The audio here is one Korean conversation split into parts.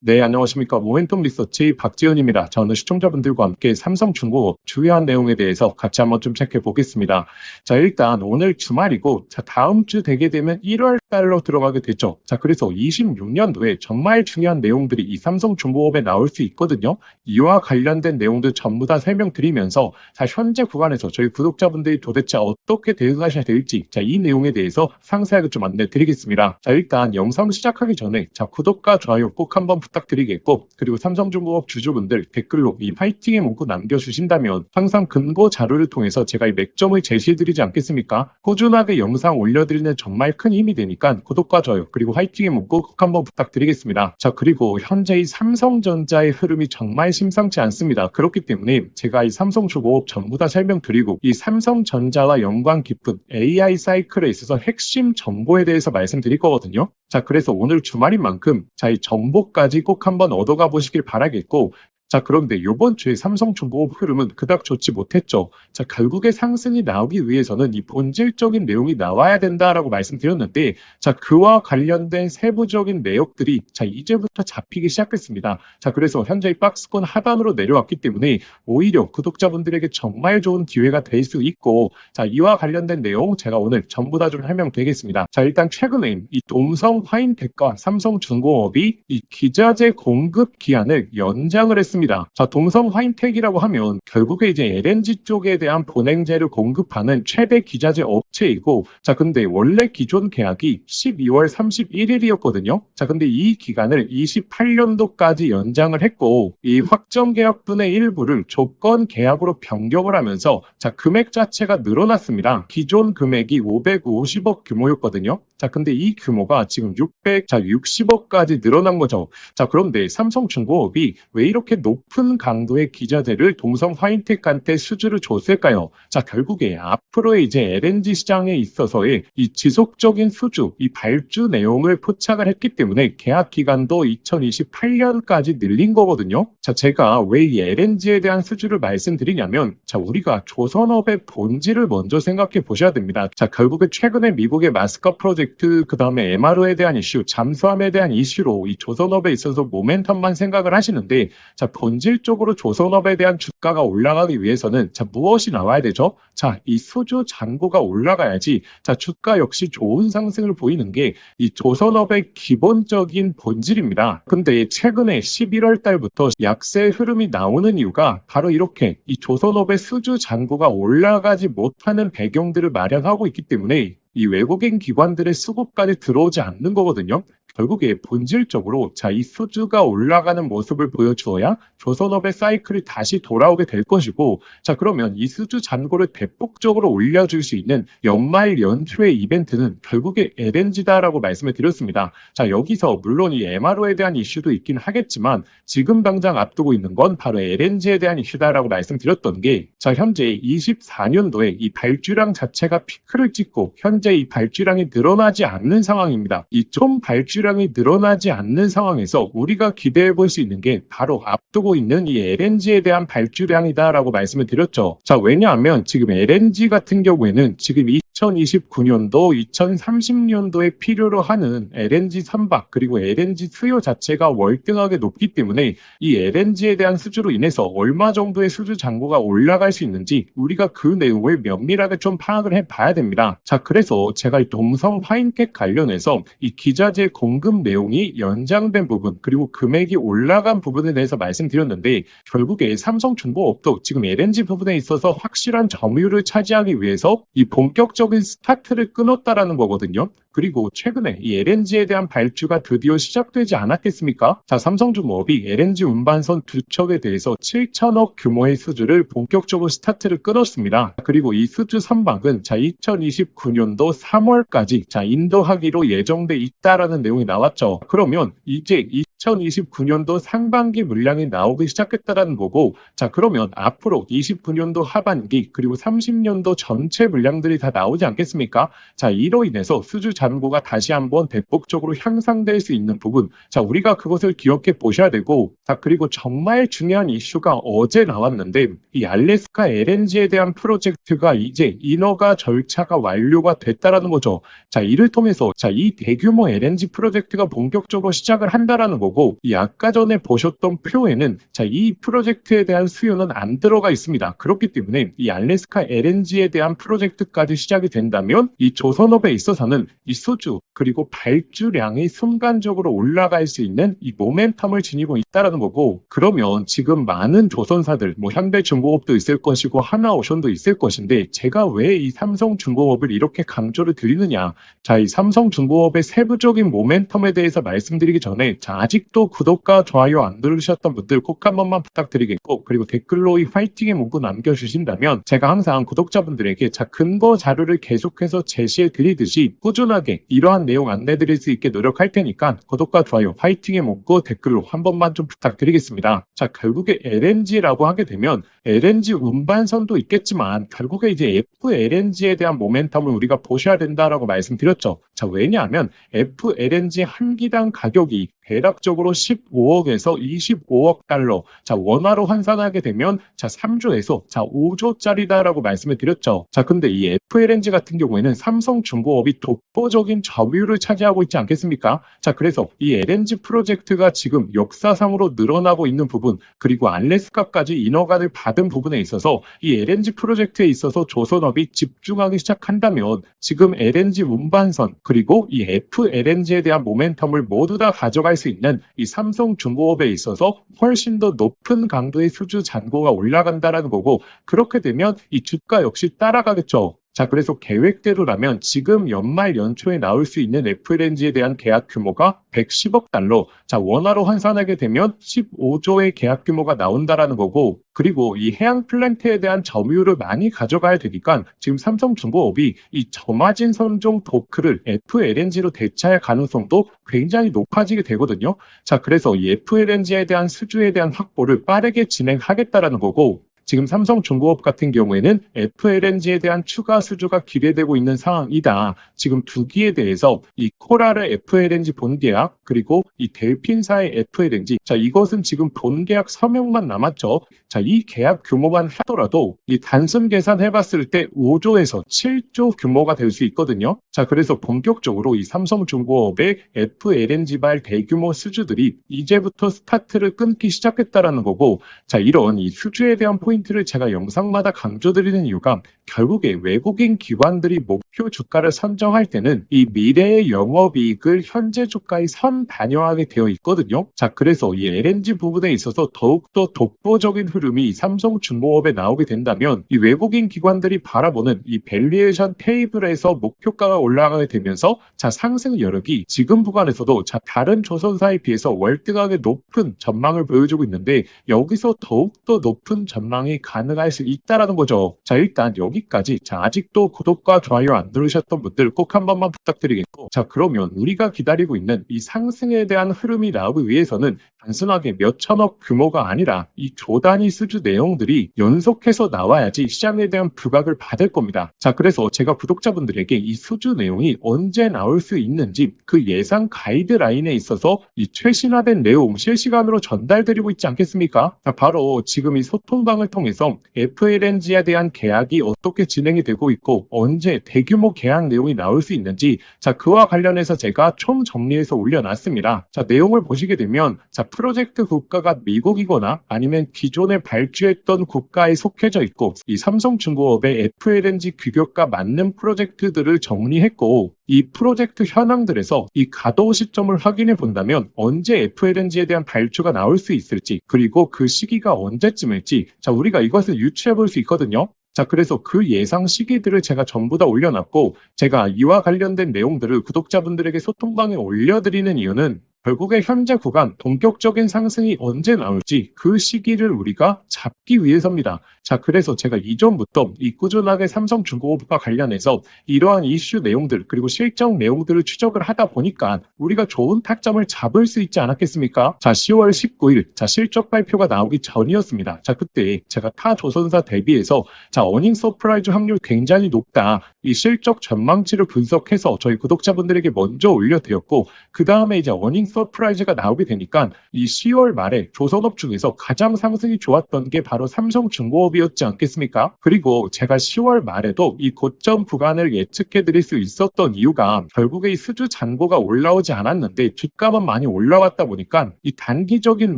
네, 안녕하십니까. 모멘텀 리서치 박지은입니다. 저는 시청자분들과 함께 삼성중공업 주요한 내용에 대해서 같이 한번 좀 체크해 보겠습니다. 자, 일단 오늘 주말이고, 자, 다음 주 되게 되면 1월 달로 들어가게 되죠. 자, 그래서 26년도에 정말 중요한 내용들이 이 삼성중공업에 나올 수 있거든요. 이와 관련된 내용들 전부 다 설명드리면서, 자, 현재 구간에서 저희 구독자분들이 도대체 어떻게 대응하셔야 될지, 자, 이 내용에 대해서 상세하게 좀 안내 드리겠습니다. 자, 일단 영상 시작하기 전에, 자, 구독과 좋아요 꼭 한번 부탁드리겠고, 그리고 삼성중공업 주주분들 댓글로 이 파이팅의 문구 남겨주신다면 항상 근거 자료를 통해서 제가 이 맥점을 제시해드리지 않겠습니까? 꾸준하게 영상 올려드리는 정말 큰 힘이 되니까 구독과 좋아요 그리고 화이팅의 문구 꼭 한번 부탁드리겠습니다. 자, 그리고 현재 이 삼성전자의 흐름이 정말 심상치 않습니다. 그렇기 때문에 제가 이 삼성중공업 전부 다 설명드리고, 이 삼성전자와 연관 깊은 AI 사이클에 있어서 핵심 정보에 대해서 말씀드릴 거거든요. 자, 그래서 오늘 주말인 만큼 자, 이 정보까지 꼭 한번 얻어가 보시길 바라겠고, 자, 그런데 이번 주에 삼성중공업 흐름은 그닥 좋지 못했죠. 자, 결국에 상승이 나오기 위해서는 이 본질적인 내용이 나와야 된다라고 말씀드렸는데, 자, 그와 관련된 세부적인 내역들이 자, 이제부터 잡히기 시작했습니다. 자, 그래서 현재 이 박스권 하단으로 내려왔기 때문에 오히려 구독자분들에게 정말 좋은 기회가 될 수 있고, 자, 이와 관련된 내용 제가 오늘 전부 다 좀 설명드리겠습니다. 자, 일단 최근에 이 동성 화인텍과 삼성중공업이 이 기자재 공급 기한을 연장을 했습니다. 자, 동성 화인텍이라고 하면 결국에 이제 LNG 쪽에 대한 본행제를 공급하는 최대 기자재 업체이고, 자, 근데 원래 기존 계약이 12월 31일이었거든요. 자, 근데 이 기간을 28년도까지 연장을 했고, 이 확정 계약분의 일부를 조건 계약으로 변경을 하면서 자, 금액 자체가 늘어났습니다. 기존 금액이 550억 규모였거든요. 자, 근데 이 규모가 지금 660억까지 늘어난 거죠. 자, 그런데 삼성중공업이 왜 이렇게 높은 강도의 기자재를 동성 화인텍한테 수주를 줬을까요? 자, 결국에 앞으로의 이제 LNG 시장에 있어서의 이 지속적인 수주, 이 발주 내용을 포착을 했기 때문에 계약 기간도 2028년까지 늘린 거거든요. 자, 제가 왜 이 LNG에 대한 수주를 말씀드리냐면, 자, 우리가 조선업의 본질을 먼저 생각해 보셔야 됩니다. 자, 결국에 최근에 미국의 마스커 프로젝트, 그 다음에 MRO에 대한 이슈, 잠수함에 대한 이슈로 이 조선업에 있어서 모멘텀만 생각을 하시는데, 자, 본질적으로 조선업에 대한 주가가 올라가기 위해서는 자, 무엇이 나와야 되죠? 자, 이 수주 잔고가 올라가야지 자, 주가 역시 좋은 상승을 보이는 게 이 조선업의 기본적인 본질입니다. 근데 최근에 11월 달부터 약세 흐름이 나오는 이유가 바로 이렇게 이 조선업의 수주 잔고가 올라가지 못하는 배경들을 마련하고 있기 때문에 이 외국인 기관들의 수급까지 들어오지 않는 거거든요. 결국에 본질적으로 자, 이 수주가 올라가는 모습을 보여주어야 조선업의 사이클이 다시 돌아오게 될 것이고, 자, 그러면 이 수주 잔고를 대폭적으로 올려줄 수 있는 연말 연초의 이벤트는 결국에 LNG다라고 말씀을 드렸습니다. 자, 여기서 물론 이 MRO에 대한 이슈도 있긴 하겠지만 지금 당장 앞두고 있는 건 바로 LNG에 대한 이슈다라고 말씀드렸던 게, 자, 현재 24년도에 이 발주량 자체가 피크를 찍고 현재 이 발주량이 늘어나지 않는 상황입니다. 이 총 발주량이 늘어나지 않는 상황에서 우리가 기대해 볼 수 있는 게 바로 앞두고 있는 이 LNG에 대한 발주량이다라고 말씀을 드렸죠. 자, 왜냐하면 지금 LNG 같은 경우에는 지금 2029년도, 2030년도에 필요로 하는 LNG 선박 그리고 LNG 수요 자체가 월등하게 높기 때문에 이 LNG에 대한 수주로 인해서 얼마 정도의 수주 잔고가 올라갈 수 있는지 우리가 그 내용을 면밀하게 좀 파악을 해봐야 됩니다. 자, 그래서 제가 이 동성 화인텍 관련해서 이 기자재 공급 내용이 연장된 부분 그리고 금액이 올라간 부분에 대해서 말씀드렸는데, 결국에 삼성중공업도 지금 LNG 부분에 있어서 확실한 점유율을 차지하기 위해서 이 본격적인 스타트를 끊었다라는 거거든요. 그리고 최근에 이 LNG에 대한 발주가 드디어 시작되지 않았겠습니까? 자, 삼성중공업이 LNG 운반선 두 척에 대해서 7천억 규모의 수주를 본격적으로 스타트를 끊었습니다. 그리고 이 수주 선박은 자, 2029년도 3월까지 자, 인도하기로 예정돼 있다라는 내용이 나왔죠. 그러면 이제 2029년도 상반기 물량이 나오기 시작했다라는 거고, 자, 그러면 앞으로 29년도 하반기 그리고 30년도 전체 물량들이 다 나오지 않겠습니까? 자, 이로 인해서 수주 잔고가 다시 한번 대폭적으로 향상될 수 있는 부분, 자, 우리가 그것을 기억해 보셔야 되고, 자, 그리고 정말 중요한 이슈가 어제 나왔는데, 이 알래스카 LNG에 대한 프로젝트가 이제 인허가 절차가 완료가 됐다라는 거죠. 자, 이를 통해서 자, 이 대규모 LNG 프로젝트가 본격적으로 시작을 한다라는 거고, 거고, 이 아까 전에 보셨던 표에는 이 프로젝트에 대한 수요는 안 들어가 있습니다. 그렇기 때문에 이 알래스카 LNG에 대한 프로젝트까지 시작이 된다면 이 조선업에 있어서는 이 수주 그리고 발주량이 순간적으로 올라갈 수 있는 이 모멘텀을 지니고 있다라는 거고, 그러면 지금 많은 조선사들, 뭐 현대중공업도 있을 것이고 하나오션도 있을 것인데, 제가 왜 이 삼성중공업을 이렇게 강조를 드리느냐? 이 삼성중공업의 세부적인 모멘텀에 대해서 말씀드리기 전에 아직도 구독과 좋아요 안 누르셨던 분들 꼭 한 번만 부탁드리겠고, 그리고 댓글로 이 화이팅의 문구 남겨주신다면 제가 항상 구독자분들에게 근거 자료를 계속해서 제시해 드리듯이 꾸준하게 이러한 내용 안내 드릴 수 있게 노력할 테니까 구독과 좋아요, 화이팅의 문구 댓글로 한 번만 좀 부탁드리겠습니다. 결국에 LNG라고 하게 되면 LNG 운반선도 있겠지만 결국에 이제 FLNG에 대한 모멘텀을 우리가 보셔야 된다라고 말씀드렸죠. 왜냐하면 FLNG 한 기당 가격이 대략적으로 15억에서 25억 달러, 원화로 환산하게 되면 3조에서 5조짜리다라고 말씀을 드렸죠. 근데 이 FLNG 같은 경우에는 삼성중공업이 독보적인 점유율을 차지하고 있지 않겠습니까? 그래서 이 LNG 프로젝트가 지금 역사상으로 늘어나고 있는 부분, 그리고 알래스카까지 인허가를 받은 부분에 있어서 이 LNG 프로젝트에 있어서 조선업이 집중하기 시작한다면 지금 LNG 운반선 그리고 이 FLNG에 대한 모멘텀을 모두 다 가져갈 수 있는 이 삼성중공업에 있어서 훨씬 더 높은 강도의 수주 잔고가 올라간다라는 거고, 그렇게 되면 이 주가 역시 따라가겠죠. 그래서 계획대로라면 지금 연말 연초에 나올 수 있는 FLNG에 대한 계약 규모가 110억 달러, 원화로 환산하게 되면 15조의 계약 규모가 나온다라는 거고, 그리고 이 해양 플랜트에 대한 점유율을 많이 가져가야 되니까 지금 삼성중공업이 이 저마진 선종 도크를 FLNG로 대체할 가능성도 굉장히 높아지게 되거든요. 그래서 이 FLNG에 대한 수주에 대한 확보를 빠르게 진행하겠다라는 거고, 지금 삼성중공업 같은 경우에는 FLNG에 대한 추가 수주가 기대되고 있는 상황이다. 지금 두 기에 대해서 이 코랄의 FLNG 본계약 그리고 이 델핀사의 FLNG, 이것은 지금 본계약 서명만 남았죠. 이 계약 규모만 하더라도 이 단순 계산해봤을 때 5조에서 7조 규모가 될 수 있거든요. 그래서 본격적으로 이 삼성중공업의 FLNG발 대규모 수주들이 이제부터 스타트를 끊기 시작했다라는 거고, 이런 이 수주에 대한 포인트를 제가 영상마다 강조드리는 이유가 결국에 외국인 기관들이 목표 주가를 선정할 때는 이 미래의 영업이익을 현재 주가에 선반영하게 되어 있거든요. 그래서 이 LNG 부분에 있어서 더욱더 독보적인 흐름이 삼성중공업에 나오게 된다면 이 외국인 기관들이 바라보는 이 밸류에이션 테이블에서 목표가가 올라가게 되면서 상승 여력이 지금 구간에서도 다른 조선사에 비해서 월등하게 높은 전망을 보여주고 있는데, 여기서 더욱더 높은 전망이 가능할 수 있다는 거죠. 일단 여기까지 아직도 구독과 좋아요 안 누르셨던 분들 꼭 한 번만 부탁드리겠고, 그러면 우리가 기다리고 있는 이 상승에 대한 흐름이 나오기 위해서는 단순하게 몇천억 규모가 아니라 이 조단위 수주 내용들이 연속해서 나와야지 시장에 대한 부각을 받을 겁니다. 그래서 제가 구독자분들에게 이 수주 내용이 언제 나올 수 있는지 그 예상 가이드라인에 있어서 이 최신화된 내용 실시간으로 전달드리고 있지 않겠습니까? 바로 지금 이 소통방을 통해서 FLNG에 대한 계약이 어떻게 진행이 되고 있고 언제 대규모 계약 내용이 나올 수 있는지 그와 관련해서 제가 총 정리해서 올려놨습니다. 내용을 보시게 되면 프로젝트 국가가 미국이거나 아니면 기존에 발주했던 국가에 속해져 있고, 이 삼성중공업의 FLNG 규격과 맞는 프로젝트들을 정리했고, 이 프로젝트 현황들에서 이 가동 시점을 확인해 본다면 언제 FLNG에 대한 발주가 나올 수 있을지, 그리고 그 시기가 언제쯤일지 우리가 이것을 유추해 볼 수 있거든요. 그래서 그 예상 시기들을 제가 전부 다 올려놨고, 제가 이와 관련된 내용들을 구독자분들에게 소통방에 올려드리는 이유는 결국에 현재 구간 본격적인 상승이 언제 나올지 그 시기를 우리가 잡기 위해서입니다. 그래서 제가 이전부터 이 꾸준하게 삼성중공업과 관련해서 이러한 이슈 내용들 그리고 실적 내용들을 추적을 하다 보니까 우리가 좋은 타점을 잡을 수 있지 않았겠습니까? 10월 19일 실적 발표가 나오기 전이었습니다. 그때 제가 타 조선사 대비해서 어닝 서프라이즈 확률 굉장히 높다. 이 실적 전망치를 분석해서 저희 구독자분들에게 먼저 올려드렸고, 그 다음에 이제 어닝 서프라이즈가 나오게 되니까 이 10월 말에 조선업 중에서 가장 상승이 좋았던 게 바로 삼성중공업이었지 않겠습니까? 그리고 제가 10월 말에도 이 고점 구간을 예측해 드릴 수 있었던 이유가 결국에 이 수주 잔고가 올라오지 않았는데 주가만 많이 올라왔다 보니까 이 단기적인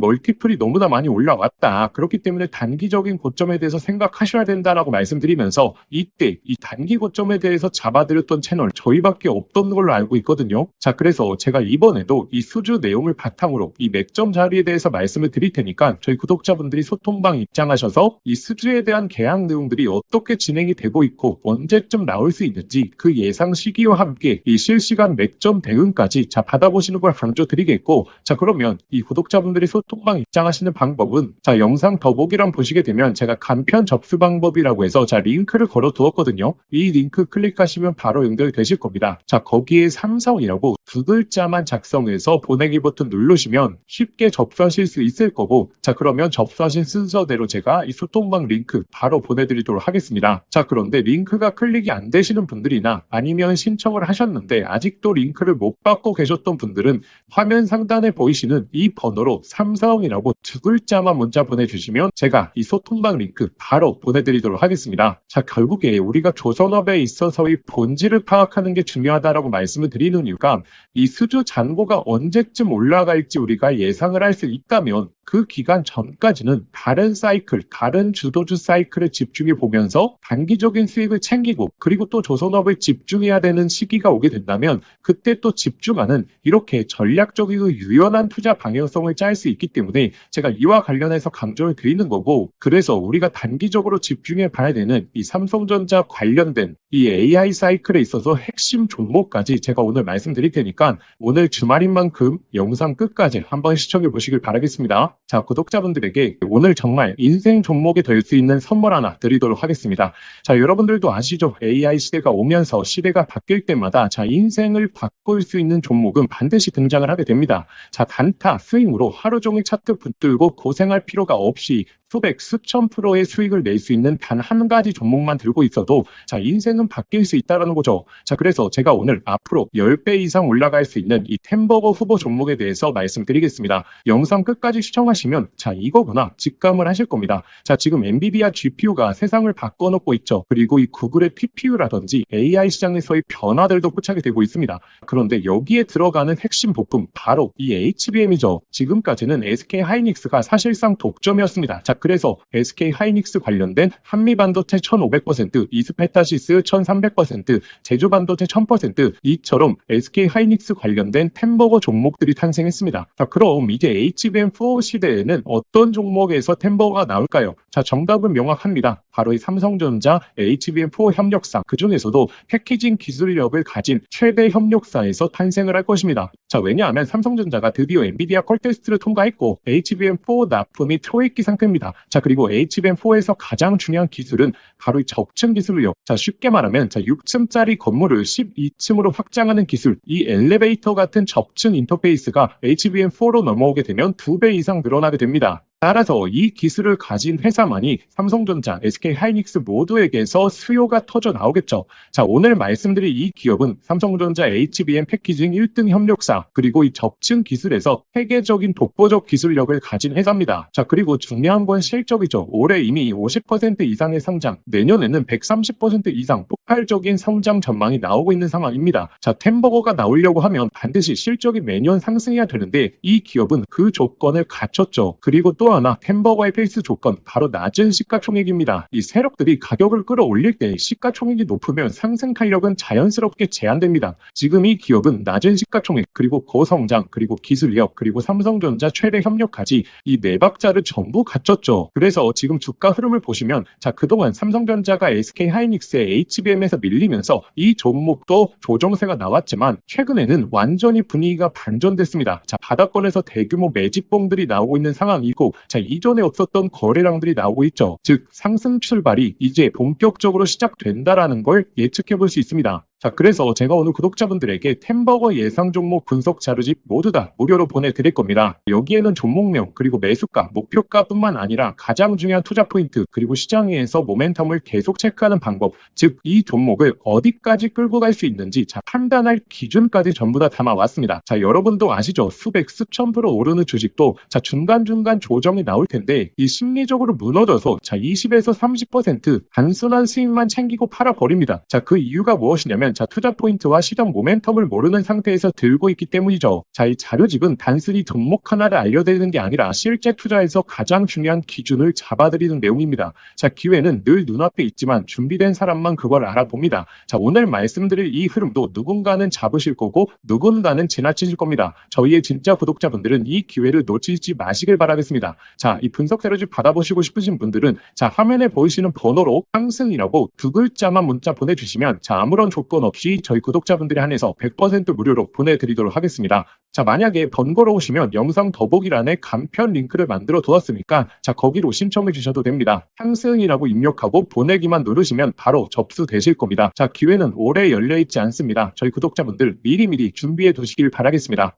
멀티플이 너무나 많이 올라왔다. 그렇기 때문에 단기적인 고점에 대해서 생각하셔야 된다라고 말씀드리면서 이때 이 단기 고점에 대해서 잡아드렸던 채널 저희밖에 없던 걸로 알고 있거든요. 자, 그래서 제가 이번에도 이 수주 내용을 바탕으로 이 맥점 자리에 대해서 말씀을 드릴 테니까 저희 구독자분들이 소통방 입장하셔서 이 수주에 대한 계약 내용들이 어떻게 진행이 되고 있고 언제쯤 나올 수 있는지 그 예상 시기와 함께 이 실시간 맥점 대응까지 자 받아보시는 걸 강조드리겠고, 자 그러면 이 구독자분들이 소통방 입장하시는 방법은 자 영상 더보기란 보시게 되면 제가 간편 접수 방법이라고 해서 자 링크를 걸어 두었거든요. 이 링크 클릭하시면 바로 연결되실 겁니다. 자 거기에 삼성이라고 두 글자만 작성해서 보내기 버튼 누르시면 쉽게 접수하실 수 있을 거고, 자 그러면 접수하신 순서대로 제가 이 소통방 링크 바로 보내드리도록 하겠습니다. 자 그런데 링크가 클릭이 안 되시는 분들이나 아니면 신청을 하셨는데 아직도 링크를 못 받고 계셨던 분들은 화면 상단에 보이시는 이 번호로 삼성이라고 두 글자만 문자 보내주시면 제가 이 소통방 링크 바로 보내드리도록 하겠습니다. 자 결국에 우리가 조선업에 있어서의 본질을 파악하는 게 중요하다라고 말씀을 드리는 이유가 이 수주 잔고가 언제쯤 올라갈지 우리가 예상을 할 수 있다면 그 기간 전까지는 다른 사이클, 다른 주도주 사이클에 집중해 보면서 단기적인 수익을 챙기고 그리고 또 조선업을 집중해야 되는 시기가 오게 된다면 그때 또 집중하는 이렇게 전략적이고 유연한 투자 방향성을 짤 수 있기 때문에 제가 이와 관련해서 강조를 드리는 거고, 그래서 우리가 단기적으로 집중해 봐야 되는 이 삼성전자 관련된 이 AI 사이클에 있어서 핵심 종목까지 제가 오늘 말씀드릴 테니까 오늘 주말인 만큼 영상 끝까지 한번 시청해 보시길 바라겠습니다. 자, 구독자분들에게 오늘 정말 인생 종목이 될 수 있는 선물 하나 드리도록 하겠습니다. 자, 여러분들도 아시죠? AI 시대가 오면서 시대가 바뀔 때마다 자, 인생을 바꿀 수 있는 종목은 반드시 등장을 하게 됩니다. 자, 단타 스윙으로 하루 종일 차트 붙들고 고생할 필요가 없이 수백, 수천 프로의 수익을 낼 수 있는 단 한 가지 종목만 들고 있어도 자 인생은 바뀔 수 있다는 거죠. 자 그래서 제가 오늘 앞으로 10배 이상 올라갈 수 있는 이 템버거 후보 종목에 대해서 말씀드리겠습니다. 영상 끝까지 시청하시면 자 이거구나 직감을 하실 겁니다. 자 지금 엔비디아 GPU가 세상을 바꿔놓고 있죠. 그리고 이 구글의 TPU라든지 AI 시장에서의 변화들도 포착이 되고 있습니다. 그런데 여기에 들어가는 핵심 부품 바로 이 HBM이죠. 지금까지는 SK하이닉스가 사실상 독점이었습니다. 자 그래서 SK하이닉스 관련된 한미반도체 1500%, 이스페타시스 1300%, 제주반도체 1000% 이처럼 SK하이닉스 관련된 템버거 종목들이 탄생했습니다. 자, 그럼 이제 HBM4 시대에는 어떤 종목에서 템버거가 나올까요? 자, 정답은 명확합니다. 바로 이 삼성전자 HBM4 협력사, 그 중에서도 패키징 기술력을 가진 최대 협력사에서 탄생을 할 것입니다. 자, 왜냐하면 삼성전자가 드디어 엔비디아 컬 테스트를 통과했고 HBM4 납품이 초읽기 상태입니다. 자, 그리고 HBM4에서 가장 중요한 기술은 바로 이 적층 기술이요. 자, 쉽게 말하면 자, 6층짜리 건물을 12층으로 확장하는 기술, 이 엘리베이터 같은 적층 인터페이스가 HBM4로 넘어오게 되면 2배 이상 늘어나게 됩니다. 따라서 이 기술을 가진 회사만이 삼성전자, SK하이닉스 모두에게서 수요가 터져 나오겠죠. 자, 오늘 말씀드릴 이 기업은 삼성전자 HBM 패키징 1등 협력사, 그리고 이 적층 기술에서 세계적인 독보적 기술력을 가진 회사입니다. 자, 그리고 중요한 건 실적이죠. 올해 이미 50% 이상의 상장, 내년에는 130% 이상 폭발적인 성장 전망이 나오고 있는 상황입니다. 자, 템버거가 나오려고 하면 반드시 실적이 매년 상승해야 되는데 이 기업은 그 조건을 갖췄죠. 그리고 또 하나 템버거의 필수 조건 바로 낮은 시가총액입니다. 이 세력들이 가격을 끌어올릴 때 시가총액이 높으면 상승 탄력은 자연스럽게 제한됩니다. 지금 이 기업은 낮은 시가총액 그리고 고성장 그리고 기술력 그리고 삼성전자 최대 협력까지 이 네 박자를 전부 갖췄죠. 그래서 지금 주가 흐름을 보시면 자 그동안 삼성전자가 SK하이닉스의 HBM에서 밀리면서 이 종목도 조정세가 나왔지만 최근에는 완전히 분위기가 반전됐습니다. 자 바닥권에서 대규모 매집봉들이 나오고 있는 상황이고 자 이전에 없었던 거래량들이 나오고 있죠. 즉 상승 출발이 이제 본격적으로 시작된다라는 걸 예측해 볼 수 있습니다. 자, 그래서 제가 오늘 구독자분들에게 템버거 예상 종목 분석 자료집 모두 다 무료로 보내드릴 겁니다. 여기에는 종목명, 그리고 매수가, 목표가뿐만 아니라 가장 중요한 투자 포인트, 그리고 시장에서 모멘텀을 계속 체크하는 방법, 즉 이 종목을 어디까지 끌고 갈 수 있는지 판단할 기준까지 전부 다 담아왔습니다. 자, 여러분도 아시죠? 수백, 수천 프로 오르는 주식도 중간중간 조정이 나올 텐데 이 심리적으로 무너져서 20에서 30% 단순한 수익만 챙기고 팔아버립니다. 자, 그 이유가 무엇이냐면 투자 포인트와 시장 모멘텀을 모르는 상태에서 들고 있기 때문이죠. 자, 이 자료집은 단순히 종목 하나를 알려드리는 게 아니라 실제 투자에서 가장 중요한 기준을 잡아드리는 내용입니다. 자, 기회는 늘 눈앞에 있지만 준비된 사람만 그걸 알아봅니다. 자, 오늘 말씀드릴 이 흐름도 누군가는 잡으실 거고 누군가는 지나치실 겁니다. 저희의 진짜 구독자분들은 이 기회를 놓치지 마시길 바라겠습니다. 자, 이 분석 자료집 받아보시고 싶으신 분들은 화면에 보이시는 번호로 상승이라고 두 글자만 문자 보내주시면 아무런 조건 없이 저희 구독자분들에 한해서 100% 무료로 보내드리도록 하겠습니다. 자, 만약에 번거로우시면 영상 더보기란에 간편 링크를 만들어 두었으니까 거기로 신청해 주셔도 됩니다. 상승이라고 입력하고 보내기만 누르시면 바로 접수되실 겁니다. 자, 기회는 오래 열려있지 않습니다. 저희 구독자분들 미리미리 준비해 두시길 바라겠습니다.